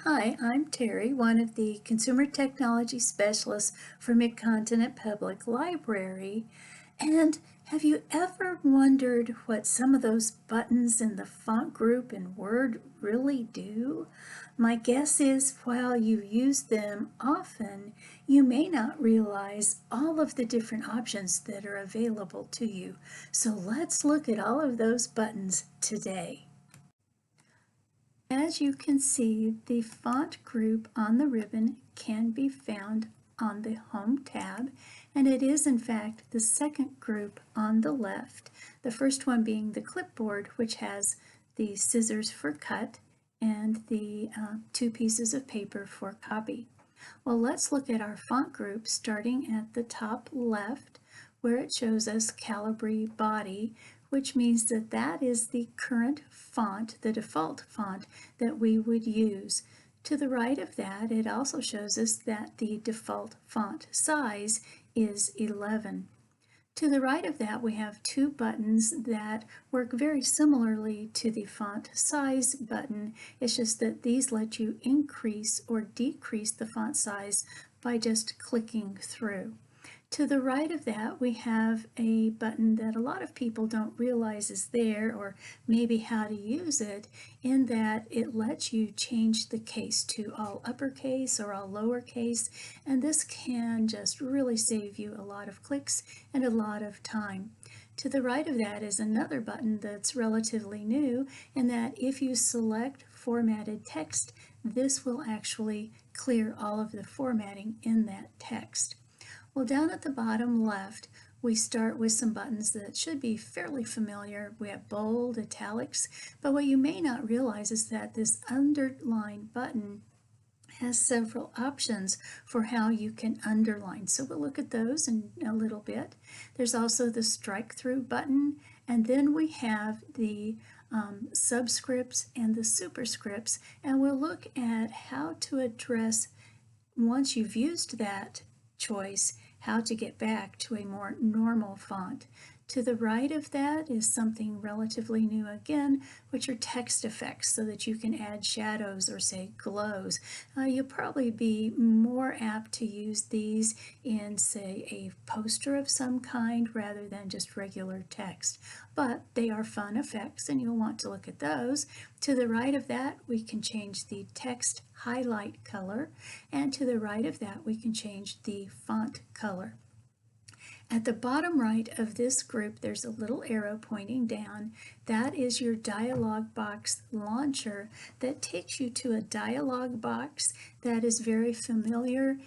Hi, I'm Terry, one of the Consumer Technology Specialists for Mid-Continent Public Library. And have you ever wondered what some of those buttons in the font group in Word really do? My guess is while you use them often, you may not realize all of the different options that are available to you. So let's look at all of those buttons today. As you can see, the font group on the ribbon can be found on the Home tab, and it is in fact the second group on the left, the first one being the clipboard, which has the scissors for cut and the two pieces of paper for copy. Well, let's look at our font group starting at the top left, where it shows us Calibri Body, which means that that is the current font, the default font that we would use. To the right of that, it also shows us that the default font size is 11. To the right of that, we have two buttons that work very similarly to the font size button. It's just that these let you increase or decrease the font size by just clicking through. To the right of that, we have a button that a lot of people don't realize is there, or maybe how to use it, in that it lets you change the case to all uppercase or all lowercase, and this can just really save you a lot of clicks and a lot of time. To the right of that is another button that's relatively new, in that if you select formatted text, this will actually clear all of the formatting in that text. Well, down at the bottom left, we start with some buttons that should be fairly familiar. We have bold, italics, but what you may not realize is that this underline button has several options for how you can underline. So we'll look at those in a little bit. There's also the strike-through button, and then we have the subscripts and the superscripts, and we'll look at how to address, once you've used that choice, how to get back to a more normal font. To the right of that is something relatively new again, which are text effects, so that you can add shadows or say glows. You'll probably be more apt to use these in, say, a poster of some kind rather than just regular text. But they are fun effects and you'll want to look at those. To the right of that, we can change the text highlight color, and to the right of that, we can change the font color. At the bottom right of this group, there's a little arrow pointing down. That is your Dialog Box Launcher that takes you to a dialog box that is very familiar.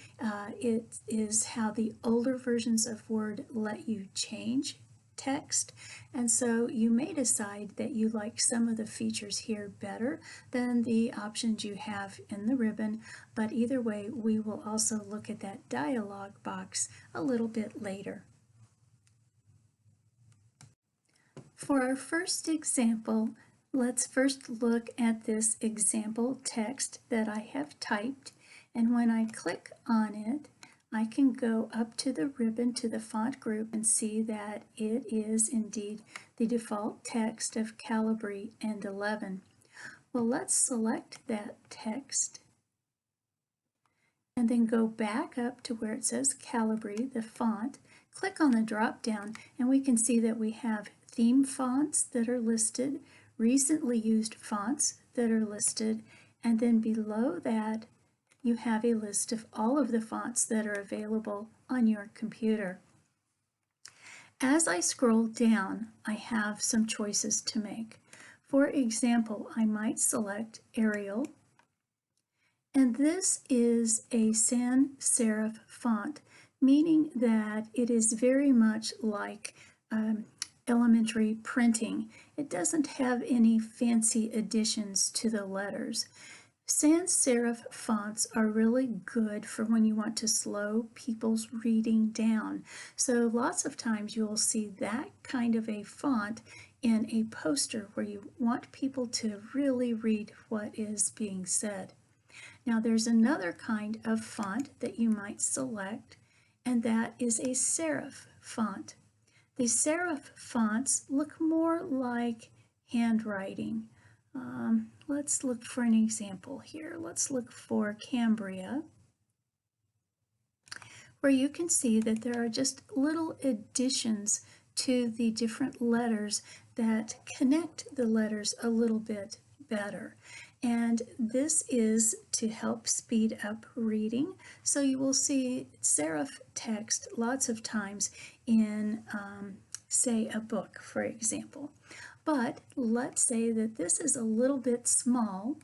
It is how the older versions of Word let you change text, and so you may decide that you like some of the features here better than the options you have in the ribbon, but either way, we will also look at that dialog box a little bit later. For our first example, let's first look at this example text that I have typed, and when I click on it, I can go up to the ribbon to the font group and see that it is indeed the default text of Calibri and 11. Well, let's select that text and then go back up to where it says Calibri, the font, click on the drop down, and we can see that we have theme fonts that are listed, recently used fonts that are listed, and then below that you have a list of all of the fonts that are available on your computer. As I scroll down, I have some choices to make. For example, I might select Arial, and this is a sans serif font, meaning that it is very much like elementary printing. It doesn't have any fancy additions to the letters. Sans serif fonts are really good for when you want to slow people's reading down. So lots of times you'll see that kind of a font in a poster where you want people to really read what is being said. Now there's another kind of font that you might select, and that is a serif font. The serif fonts look more like handwriting. Let's look for an example here. Let's look for Cambria, where you can see that there are just little additions to the different letters that connect the letters a little bit better. And this is to help speed up reading. So you will see serif text lots of times in, say, a book, for example. But let's say that this is a little bit small,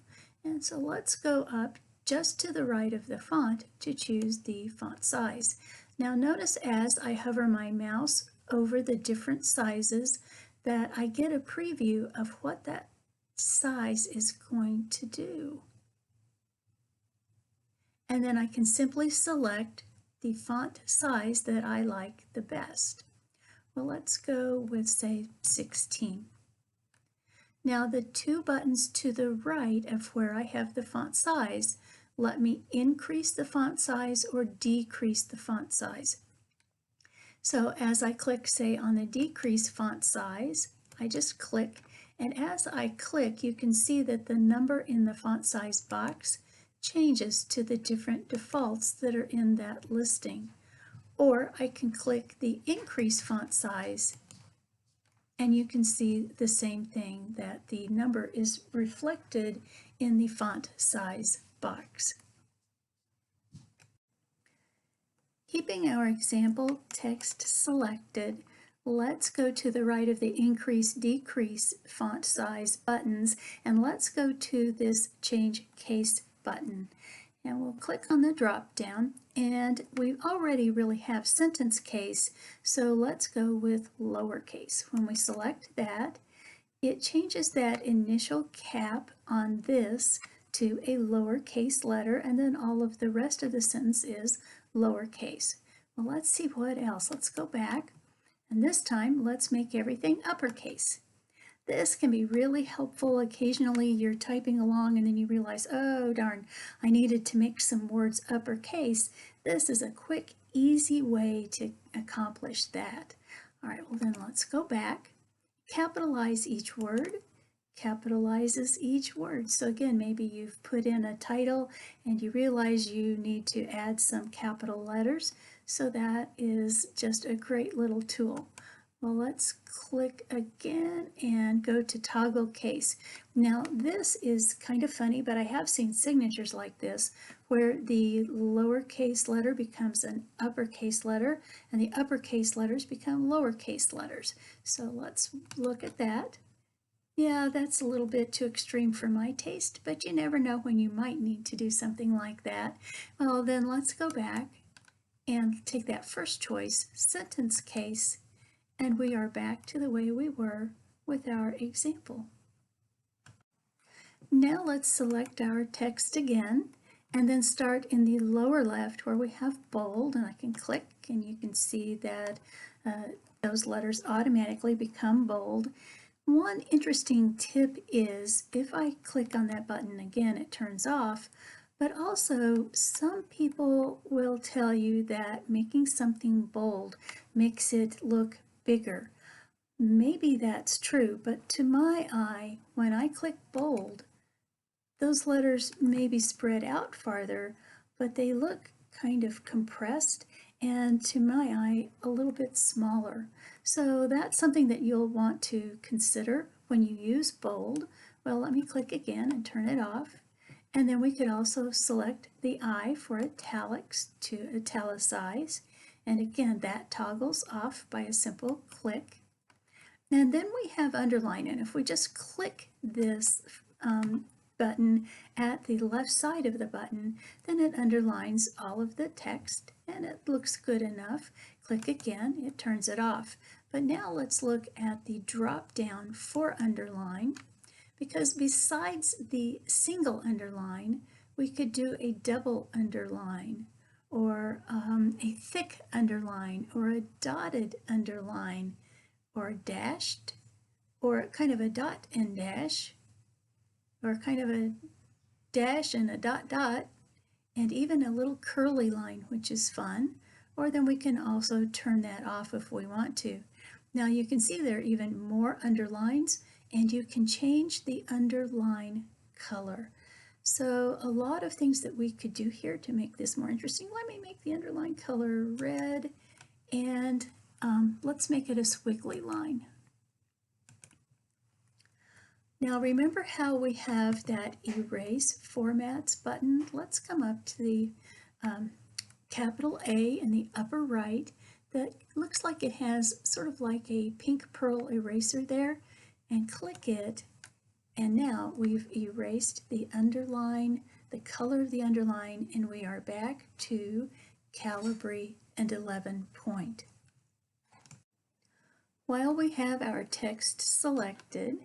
and so let's go up just to the right of the font to choose the font size. Now notice as I hover my mouse over the different sizes that I get a preview of what that size is going to do. And then I can simply select the font size that I like the best. Well, let's go with, say, 16. Now the two buttons to the right of where I have the font size let me increase the font size or decrease the font size. So as I click, say, on the decrease font size, I just click, and as I click, you can see that the number in the font size box changes to the different defaults that are in that listing. Or I can click the increase font size, and you can see the same thing, that the number is reflected in the font size box. Keeping our example text selected, let's go to the right of the increase decrease font size buttons, and let's go to this change case button. And we'll click on the drop down, and we already really have sentence case, so let's go with lowercase. When we select that, it changes that initial cap on this to a lowercase letter, and then all of the rest of the sentence is lowercase. Well, let's see what else. Let's go back, and this time let's make everything uppercase. This can be really helpful. Occasionally you're typing along and then you realize, oh darn, I needed to make some words uppercase. This is a quick, easy way to accomplish that. All right, well then let's go back. Capitalize each word. Capitalizes each word. So again, maybe you've put in a title and you realize you need to add some capital letters. So that is just a great little tool. Well, let's click again and go to toggle case. Now this is kind of funny, but I have seen signatures like this where the lowercase letter becomes an uppercase letter and the uppercase letters become lowercase letters. So let's look at that. Yeah, that's a little bit too extreme for my taste, but you never know when you might need to do something like that. Well, then let's go back and take that first choice, sentence case, and we are back to the way we were with our example. Now let's select our text again and then start in the lower left where we have bold, and I can click and you can see that those letters automatically become bold. One interesting tip is if I click on that button again, it turns off, but also some people will tell you that making something bold makes it look bigger. Maybe that's true, but to my eye, when I click bold, those letters may be spread out farther, but they look kind of compressed and to my eye a little bit smaller. So that's something that you'll want to consider when you use bold. Well, let me click again and turn it off. And then we could also select the I for italics to italicize. And again, that toggles off by a simple click. And then we have underline, and if we just click this button at the left side of the button, then it underlines all of the text and it looks good enough. Click again, it turns it off. But now let's look at the drop down for underline, because besides the single underline, we could do a double underline, or a thick underline, or a dotted underline, or dashed, or kind of a dot and dash, or kind of a dash and a dot dot, and even a little curly line, which is fun. Or then we can also turn that off if we want to. Now you can see there are even more underlines and you can change the underline color. So a lot of things that we could do here to make this more interesting. Let me make the underline color red, and let's make it a squiggly line. Now remember how we have that Erase Formats button? Let's come up to the capital A in the upper right that looks like it has sort of like a pink pearl eraser there, and click it, and now we've erased the underline, the color of the underline, and we are back to Calibri and 11 point. While we have our text selected,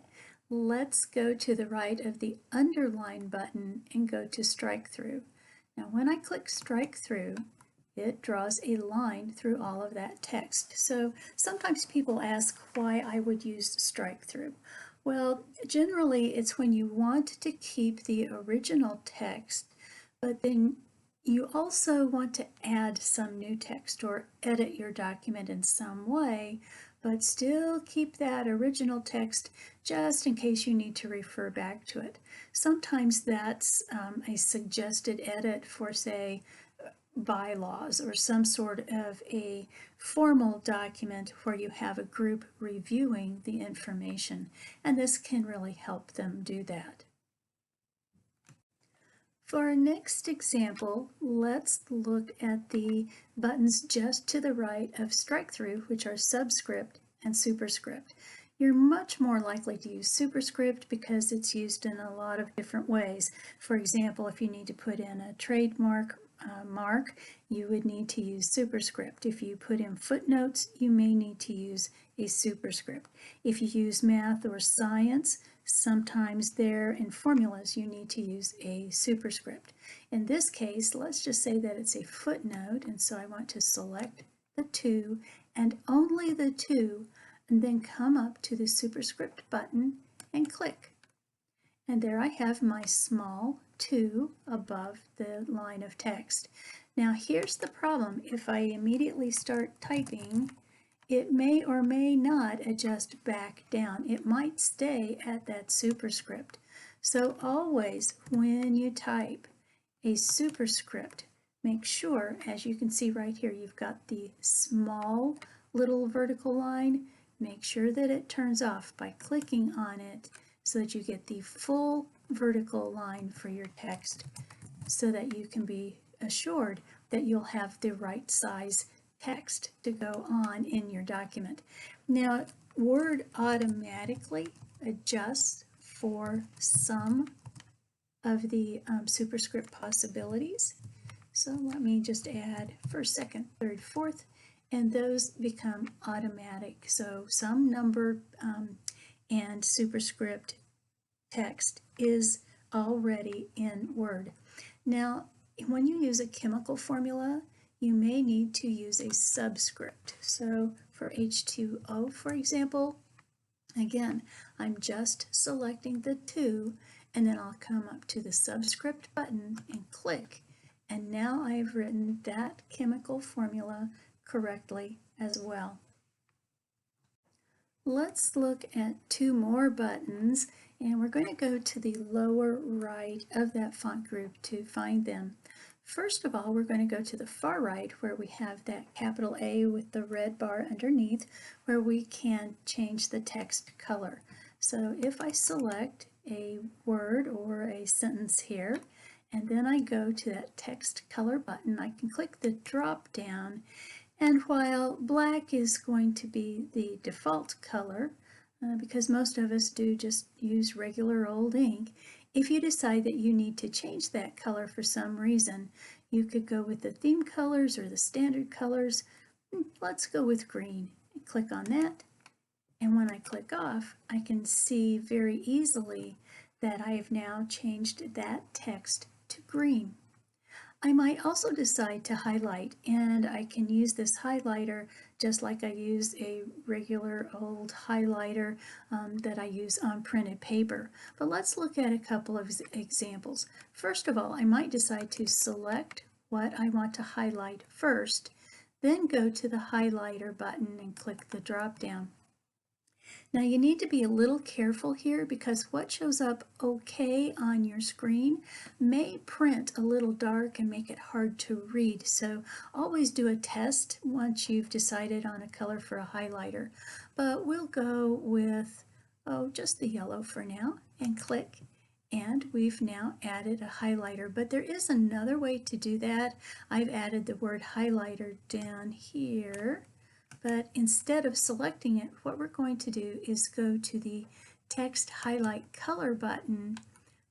let's go to the right of the Underline button and go to Strikethrough. Now when I click Strikethrough, it draws a line through all of that text. So sometimes people ask why I would use Strikethrough. Well, generally it's when you want to keep the original text, but then you also want to add some new text or edit your document in some way, but still keep that original text just in case you need to refer back to it. Sometimes that's a suggested edit for, say, bylaws or some sort of a formal document where you have a group reviewing the information, and this can really help them do that. For our next example, let's look at the buttons just to the right of Strikethrough, which are Subscript and Superscript. You're much more likely to use Superscript because it's used in a lot of different ways. For example, if you need to put in a trademark mark, you would need to use Superscript. If you put in footnotes, you may need to use a Superscript. If you use math or science, sometimes there in formulas you need to use a superscript. In this case, let's just say that it's a footnote, and so I want to select the 2 and only the 2, and then come up to the superscript button and click. And there I have my small 2 above the line of text. Now here's the problem. If I immediately start typing, it may or may not adjust back down. It might stay at that superscript. So always when you type a superscript, make sure, as you can see right here, you've got the small little vertical line. Make sure that it turns off by clicking on it so that you get the full vertical line for your text, so that you can be assured that you'll have the right size text to go on in your document. Now, Word automatically adjusts for some of the superscript possibilities. So let me just add first, second, third, fourth, and those become automatic. So some number and superscript text is already in Word. Now, when you use a chemical formula, you may need to use a subscript. So for H2O, for example, again, I'm just selecting the 2, and then I'll come up to the subscript button and click, and now I've written that chemical formula correctly as well. Let's look at 2 more buttons, and we're going to go to the lower right of that font group to find them. First of all, we're going to go to the far right where we have that capital A with the red bar underneath, where we can change the text color. So if I select a word or a sentence here, and then I go to that text color button, I can click the drop down, and while black is going to be the default color, because most of us do just use regular old ink, if you decide that you need to change that color for some reason, you could go with the theme colors or the standard colors. Let's go with green. Click on that, and when I click off, I can see very easily that I have now changed that text to green. I might also decide to highlight, and I can use this highlighter just like I use a regular old highlighter that I use on printed paper. But let's look at a couple of examples. First of all, I might decide to select what I want to highlight first, then go to the highlighter button and click the drop down. Now you need to be a little careful here because what shows up okay on your screen may print a little dark and make it hard to read. So always do a test once you've decided on a color for a highlighter. But we'll go with, just the yellow for now and click. And we've now added a highlighter, but there is another way to do that. I've added the word highlighter down here. But instead of selecting it, what we're going to do is go to the Text Highlight Color button,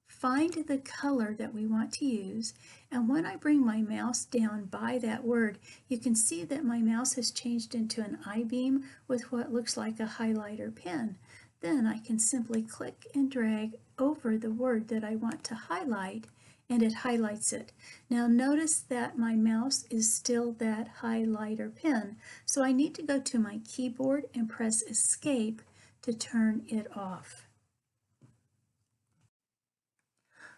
find the color that we want to use, and when I bring my mouse down by that word, you can see that my mouse has changed into an I-beam with what looks like a highlighter pen. Then I can simply click and drag over the word that I want to highlight, and it highlights it. Now notice that my mouse is still that highlighter pen, so I need to go to my keyboard and press Escape to turn it off.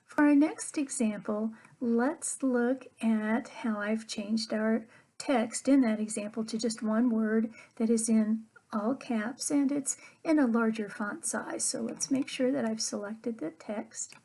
For our next example, let's look at how I've changed our text in that example to just one word that is in all caps and it's in a larger font size. So let's make sure that I've selected the text.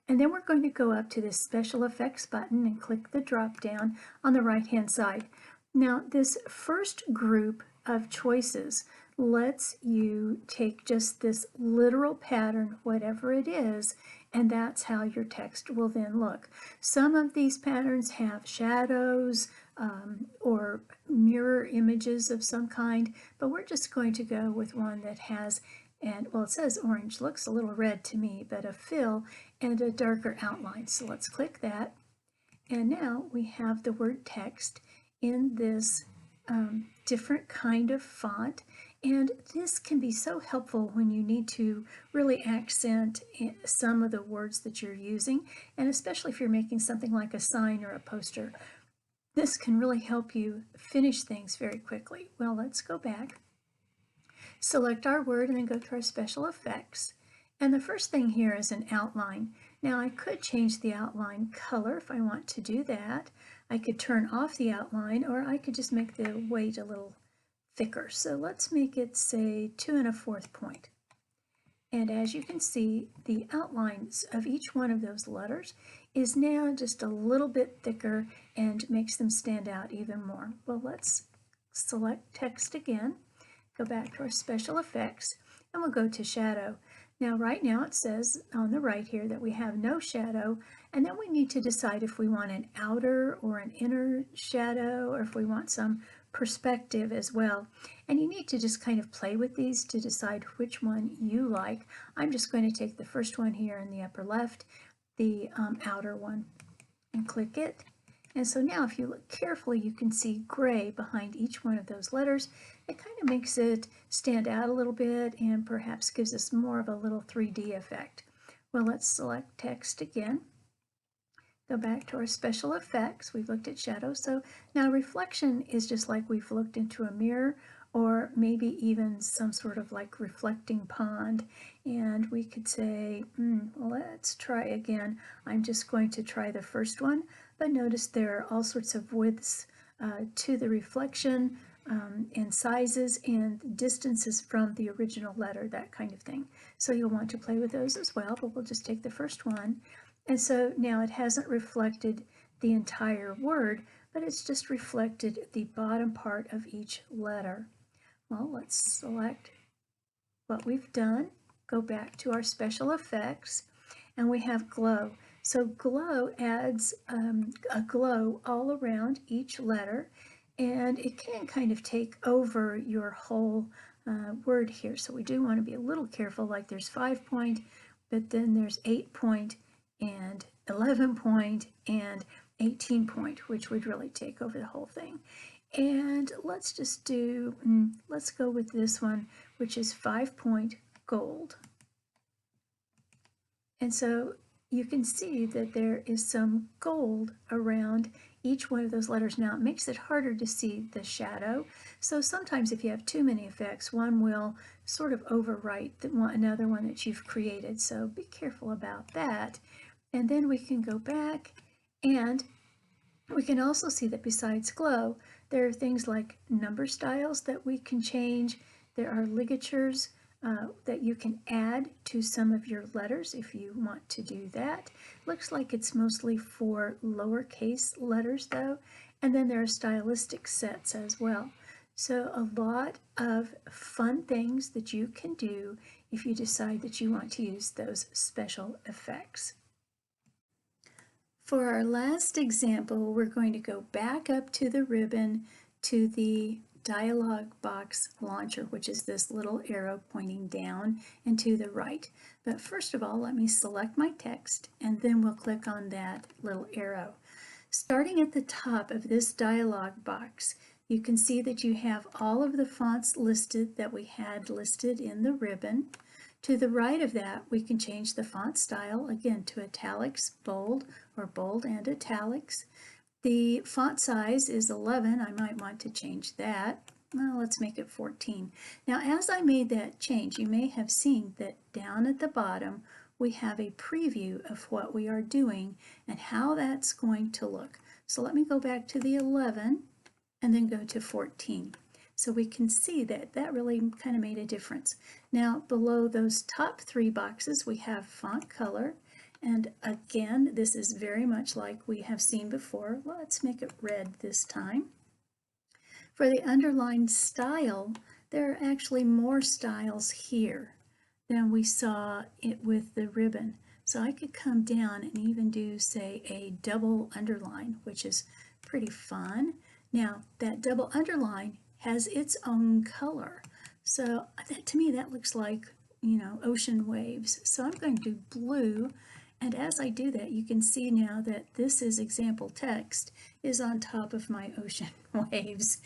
And then we're going to go up to this Special Effects button and click the drop down on the right hand side. Now this first group of choices lets you take just this literal pattern, whatever it is, and that's how your text will then look. Some of these patterns have shadows or mirror images of some kind, but we're just going to go with one that has, and well, it says orange, looks a little red to me, but a fill and a darker outline. So let's click that. And now we have the word text in this different kind of font. And this can be so helpful when you need to really accent some of the words that you're using, and especially if you're making something like a sign or a poster. This can really help you finish things very quickly. Well, let's go back. Select our word and then go to our special effects. And the first thing here is an outline. Now I could change the outline color if I want to do that. I could turn off the outline, or I could just make the weight a little thicker. So let's make it say 2 1/4 point. And as you can see, the outlines of each one of those letters is now just a little bit thicker and makes them stand out even more. Well, let's select text again, go back to our special effects, and we'll go to shadow. Now right now it says on the right here that we have no shadow, and then we need to decide if we want an outer or an inner shadow, or if we want some perspective as well. And you need to just kind of play with these to decide which one you like. I'm just going to take the first one here in the upper left, the outer one, and click it. And so now if you look carefully, you can see gray behind each one of those letters. It kind of makes it stand out a little bit and perhaps gives us more of a little 3D effect. Well, let's select text again. Go back to our special effects. We've looked at shadow. So now reflection is just like we've looked into a mirror, or maybe even some sort of like reflecting pond. And we could say, let's try again. I'm just going to try the first one, but notice there are all sorts of widths to the reflection and sizes and distances from the original letter, that kind of thing. So you'll want to play with those as well, but we'll just take the first one. And so now it hasn't reflected the entire word, but it's just reflected the bottom part of each letter. Well, let's select what we've done, go back to our special effects, and we have glow. So glow adds a glow all around each letter, and it can kind of take over your whole word here. So we do want to be a little careful, like there's 5 point, but then there's 8 point, and 11 point, and 18 point, which would really take over the whole thing. And let's just do, let's go with this one, which is 5 point gold. And so you can see that there is some gold around each one of those letters. Now it makes it harder to see the shadow. So sometimes if you have too many effects, one will sort of overwrite another one that you've created. So be careful about that. And then we can go back, and we can also see that besides glow, there are things like number styles that we can change. There are ligatures that you can add to some of your letters if you want to do that. Looks like it's mostly for lowercase letters though, and then there are stylistic sets as well. So a lot of fun things that you can do if you decide that you want to use those special effects. For our last example, we're going to go back up to the ribbon to the Dialog Box Launcher, which is this little arrow pointing down and to the right. But first of all, let me select my text and then we'll click on that little arrow. Starting at the top of this dialog box, you can see that you have all of the fonts listed that we had listed in the ribbon. To the right of that, we can change the font style, again, to italics, bold, or bold and italics. The font size is 11. I might want to change that. Well, let's make it 14. Now, as I made that change, you may have seen that down at the bottom, we have a preview of what we are doing and how that's going to look. So let me go back to the 11 and then go to 14. So we can see that that really kind of made a difference. Now, below those top three boxes, we have font color. And again, this is very much like we have seen before. Let's make it red this time. For the underline style, there are actually more styles here than we saw it with the ribbon. So I could come down and even do, say, a double underline, which is pretty fun. Now, that double underline has its own color. So that, to me, that looks like, you know, ocean waves. So I'm going to do blue. And as I do that, you can see now that this is example text is on top of my ocean waves.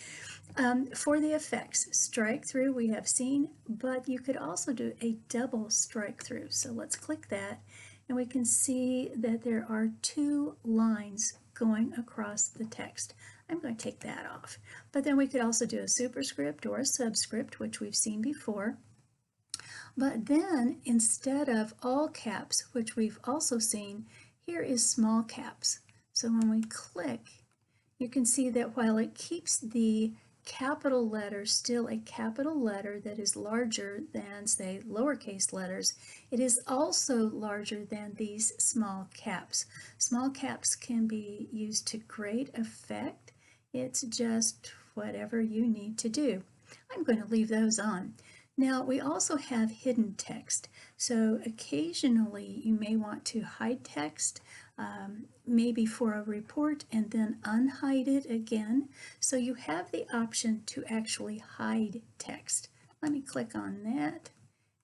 For the effects, strike through we have seen, but you could also do a double strike through. So let's click that, and we can see that there are two lines going across the text. I'm going to take that off. But then we could also do a superscript or a subscript, which we've seen before. But then instead of all caps, which we've also seen, here is small caps. So when we click, you can see that while it keeps the capital letter still a capital letter that is larger than, say, lowercase letters, it is also larger than these small caps. Small caps can be used to great effect. It's just whatever you need to do. I'm going to leave those on. Now, we also have hidden text. So occasionally you may want to hide text, maybe for a report, and then unhide it again. So you have the option to actually hide text. Let me click on that.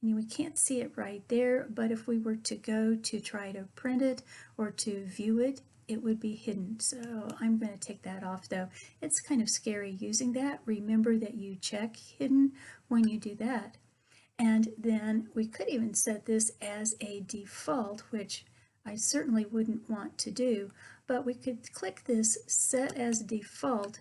And we can't see it right there, but if we were to go to try to print it or to view it, it would be hidden. So I'm going to take that off though. It's kind of scary using that. Remember that you check hidden when you do that. And then we could even set this as a default, which I certainly wouldn't want to do, but we could click this set as default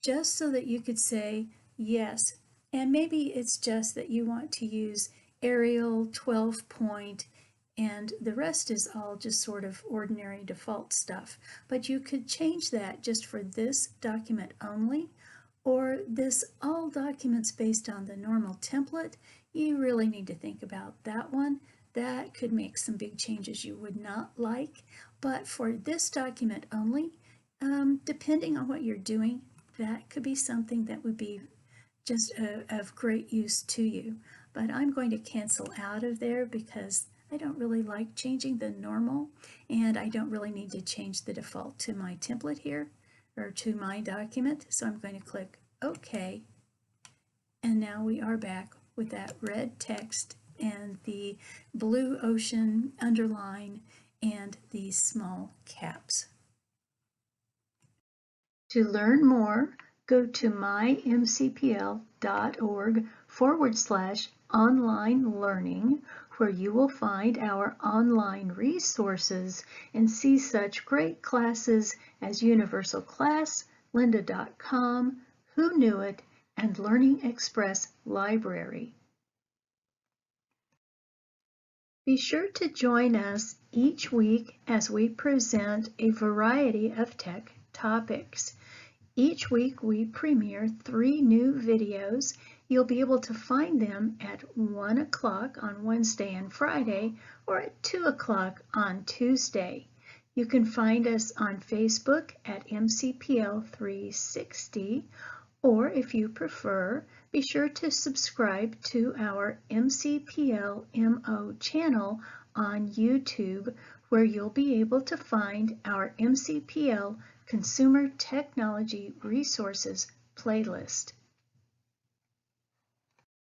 just so that you could say yes. And maybe it's just that you want to use Arial 12 point and the rest is all just sort of ordinary default stuff. But you could change that just for this document only, or this all documents based on the normal template. You really need to think about that one. That could make some big changes you would not like. But for this document only, depending on what you're doing, that could be something that would be just of great use to you. But I'm going to cancel out of there because I don't really like changing the normal, and I don't really need to change the default to my template here, or to my document. So I'm going to click OK, and now we are back with that red text and the blue ocean underline and these small caps. To learn more, go to mymcpl.org/online learning, where you will find our online resources and see such great classes as Universal Class, lynda.com, Who Knew It, and Learning Express Library. Be sure to join us each week as we present a variety of tech topics. Each week we premiere 3 new videos, You'll be able to find them at 1 o'clock on Wednesday and Friday, or at 2 o'clock on Tuesday. You can find us on Facebook at MCPL 360, or if you prefer, be sure to subscribe to our MCPL MO channel on YouTube, where you'll be able to find our MCPL Consumer Technology Resources playlist.